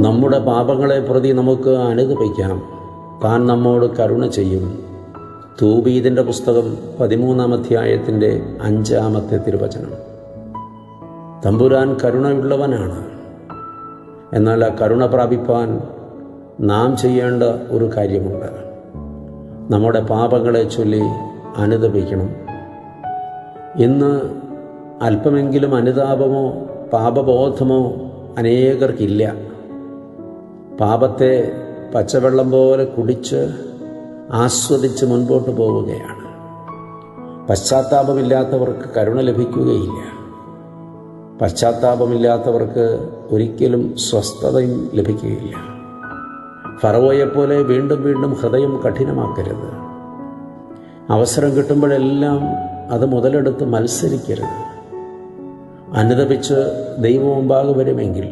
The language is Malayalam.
നമ്മുടെ പാപങ്ങളെ പ്രതി നമുക്ക് അനുതപിക്കാം, താൻ നമ്മോട് കരുണ ചെയ്യും. തൂബീതിൻ്റെ പുസ്തകം 13-ാം അധ്യായത്തിൻ്റെ 5-ാമത്തെ തിരുവചനം. തമ്പുരാൻ കരുണയുള്ളവനാണ്. എന്നാൽ ആ കരുണ പ്രാപിപ്പാൻ നാം ചെയ്യേണ്ട ഒരു കാര്യമുണ്ട്. നമ്മുടെ പാപങ്ങളെ ചൊല്ലി അനുതപിക്കണം. ഇന്ന് അല്പമെങ്കിലും അനുതാപമോ പാപബോധമോ അനേകർക്കില്ല. പാപത്തെ പച്ചവെള്ളം പോലെ കുടിച്ച് ആസ്വദിച്ച് മുൻപോട്ട് പോവുകയാണ്. പശ്ചാത്താപമില്ലാത്തവർക്ക് കരുണ ലഭിക്കുകയില്ല. പശ്ചാത്താപമില്ലാത്തവർക്ക് ഒരിക്കലും സ്വസ്ഥതയും ലഭിക്കുകയില്ല. ഫറവോയെപ്പോലെ വീണ്ടും വീണ്ടും ഹൃദയം കഠിനമാക്കരുത്. അവസരം കിട്ടുമ്പോഴെല്ലാം അത് മുതലെടുത്ത് മത്സരിക്കരുത്. അനുതപിച്ച് ദൈവമുമ്പാകെ വരുമെങ്കിൽ